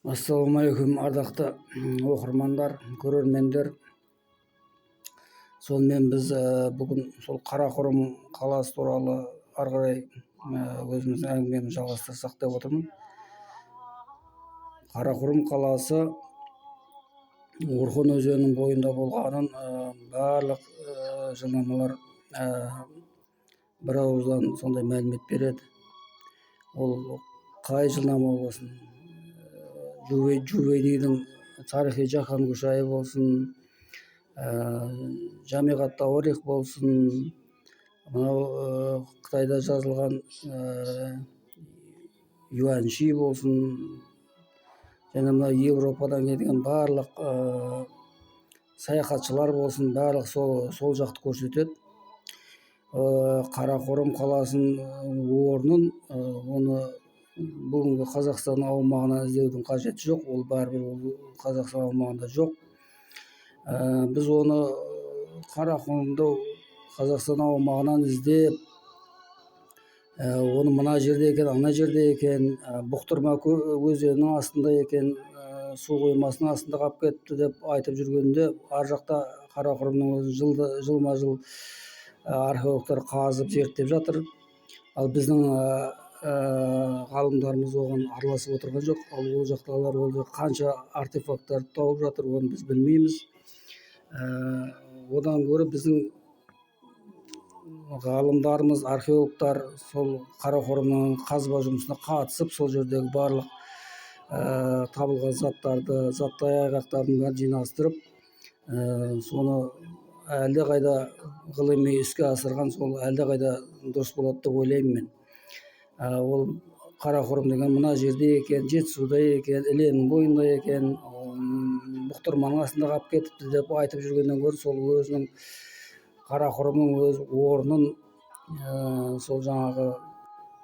Ассалаумағалейкум, ардақты оқырмандар, көрермендер. Сонымен біз бүгін сол Қарақұрым қаласы туралы ары қарай өзіміздің әңгімемізді жалғастырсақ деп отырмын. Қарақұрым қаласы Орхон өзенінің бойында болғанын барлық жылнамалар бір ауыздан сондай мәлімет береді. Ол қай жылнама болсын, Жувейнидің тарихи жаһан көшайы болсын, Жамиғат Тауарих болсын, мынау Қытайда жазылған Юаньши болсын, және мына Европадан келген барлық саяхатшылар болсын, барлық сол жақты көрсетеді. Қарақұрым қаласының орнын оны бүгінгі Қазақстан аумағына іздеудің қажеті жоқ, ол бәрібір Қазақстан аумағында жоқ. Біз оны Қарақұрымды Қазақстан аумағынан іздеп, оны мына жерде екен, ана жерде екен, Бұқтырма өзенінің астында екен, су қоймасының астында қалып кетті деп айтып жүргенде, ар жақта Қарақұрымның өзін жылма жыл археологтар қазып зерттеп жатыр. Ал біздің ғалымдарымыз оған араласып отырған жоқ. Ал ол жақтағылар қанша артефакттарды тауып жатыр, оны біз білмейміз. Одан гөрі біздің ғалымдарымыз, археологтар сол Қарақұрымның қазба жұмысына қатысып, сол жердегі барлық табылған заттай айғақтардың бәрін жинастырып, соны әлдеқайда ғылыми іске асырған, сол әлдеқайда дұрыс болады деп ойлаймын мен. Ол Қарақұрым деген мына жерде екен, Жетісуда екен, Іленің бойында екен, Бұқтырманың астында қалып кетіпті деп айтып жүргеннен гөрі, сол өзінің Қарақұрымның өз орнын, сол жаңағы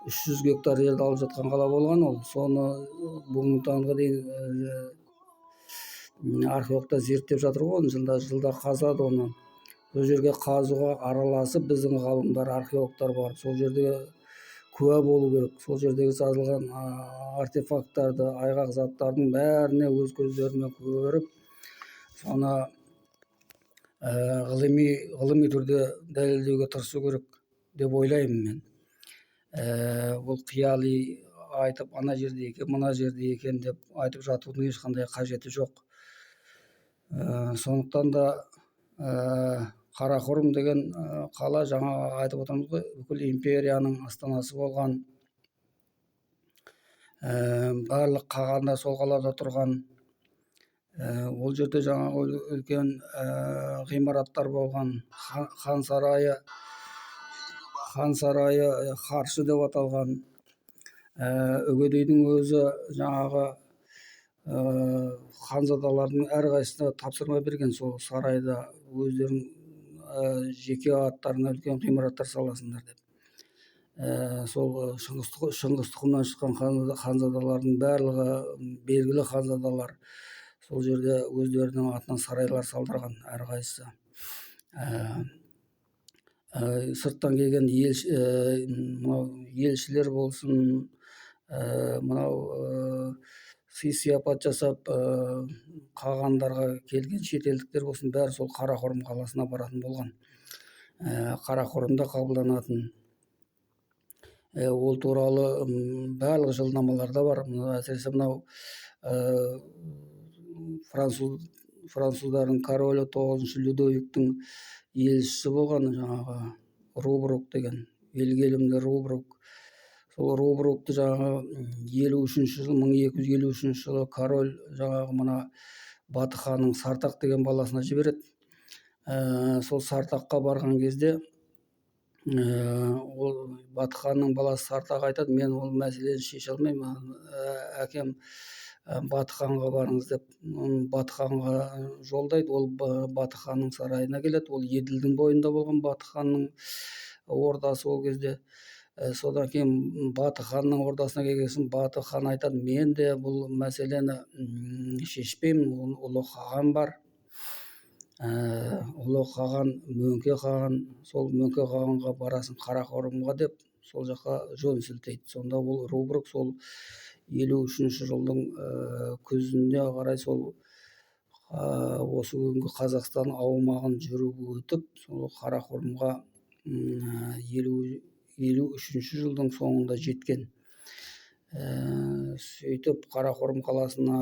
300 гектар жерді алып жатқан қала болған. Ол соны бүгінгі таңға дейін археологтар зерттеп жатыр ғой, жылда қазады оны. Сол жерге қазуға араласып біздің ғалымдар, археологтар бар. Сол жерде куә болу керек. Сол жердегі жазылған артефакттарды, айғақ заттардың бәріне өз көздерімен көріп, соны ғылыми түрде дәлелдеуге тырысу керек деп ойлаймын мен. Ол қияли айтып, ана жерде екен, мына жерде екен деп айтып жатудың ешқандай қажеті жоқ. Сондықтан да Қарақұрым деген қала, жаңа айтып отырмыз ғой, бүкіл империяның астанасы болған, барлық қағандар сол қалада тұрған. Ол жерде жаңағы үлкен ғимараттар болған, хан сарайы Харшы деп аталған. Үгедейдің өзі жаңағы ханзадалардың әрқайсысына тапсырма берген, сол сарайда өздерінің жеке аттарына үлкен ғимараттар саласыңдар деп. Сол Шыңғыс тұқымынан шыққан ханзадалардың барлығы белгілі ханзадалар сол жерде өздерінің атынан сарайлар салдырған әрқайсысы. Сырттан келген елшілер болсын, мынау сый-сияпат жасап қағандарға келген шетелдіктер болсын, бәрі сол Қарақұрым қаласына баратын болған. Қарақұрымда қабылданатын. Ол туралы барлық жылнамаларда бар. Әсіресе мынау француздардың королі 9 Людовиктің елшісі болған, жаңағы Рубрук деген, елгелімді Рубрук. Сол Рубрукты жаңағы 1253 жылы король жаңағы мына Батыханның Сартақ деген баласына жібереді. Сол Сартаққа барған кезде ол Батыханның баласы Сартақ айтады: мен ол мәселені шеше алмаймын, әкем Батыханға барыңыз деп Батыханға жолдайды. Ол Батыханның сарайына келеді. Ол Еділдің бойында болған Батыханның ордасы ол кезде. Содан кейін Батыханның ордасына келгесін Батыхан айтады: мен де бұл мәселені шешпеймін, ұлы қаған бар, ұлы қаған Мөңке қаған, сол Мөңке қағанға барасың Қарақұрымға деп сол жаққа жөн сілтейді. Сонда ол Рубрук сол 53 жылдың күзіне қарай сол осы күнгі Қазақстан аумағын жүріп өтіп, сол Қарақұрымға 53 жылдың соңында жеткен. Сөйтіп Қарақұрым қаласына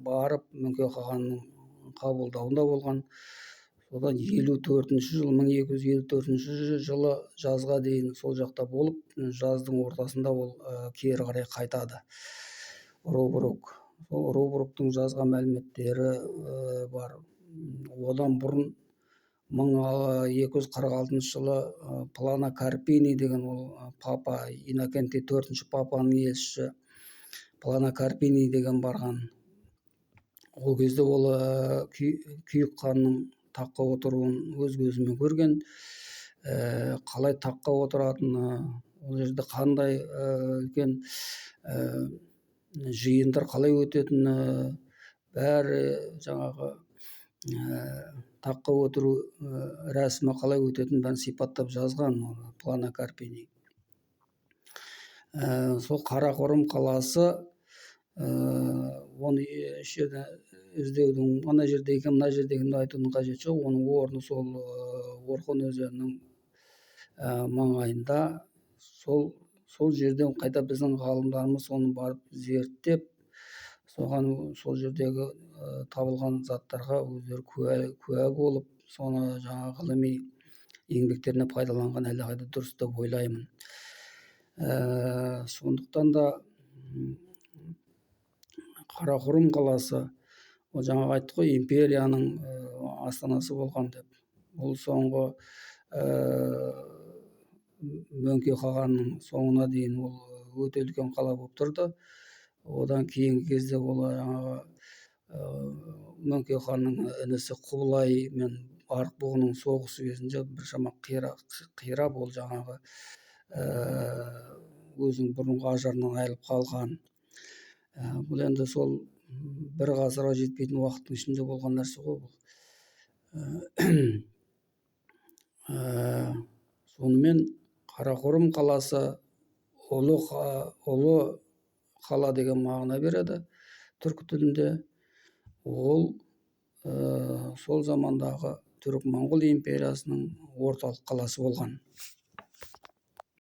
барып Мөңке Қағанның қабылдауында болған. Содан 1254 жылы жазға дейін сол жақта болып, жаздың ортасында ол кері қарай қайтады. Робрук. Сол Робруктың жазған мәліметтері бар. Одан бұрын 1246 жылы Плана Карпини деген ол папа, Иннокентий IV папаның елшісі Плана Карпини деген барған. Ол кезде ол күйік ханның таққа отыруын өз көзімен көрген. Қалай таққа отыратыны, ол жерде қандай үлкен жиындар қалай өтетіні, бәрі жаңағы таққа отыру рәсімі қалай өтетінін бәрін сипаттап жазған Плана Карпини. Сол Қарақұрым қаласы, оны іздеудің ана жерде екен, мына жерде екенін айтудың қажеті жоқ. Оның орны сол Орхон өзенінің маңайында. Сол жерден қайта біздің ғалымдарымыз соны барып зерттеп, соған сол жердегі табылған заттарға өздері куә болып, соны жаңа ғылыми еңбектеріне пайдаланған әлдеқайда дұрыс деп ойлаймын. Сондықтан да Қарақұрым қаласы, ол жаңа айттық қой, империяның астанасы болған деп. Ол соңғы Мөңке Қағанның соңына дейін ол өте үлкен қала болып тұрды. Одан кейінгі кезде ол жаңағы Мөңке ханның інісі Құбылай мен Арықбұғының соғысы кезінде біршама қирап, ол жаңағы өзінің бұрынғы ажарынан айырылып қалған. Бұл енді сол бір ғасырға жетпейтін уақыттың ішінде болған нәрсе ғой бұл. Сонымен Қарақұрым қаласы ұлы қала деген мағына береді түркі тілінде. Ол сол замандағы Түрік-Моңғол империясының орталық қаласы болған.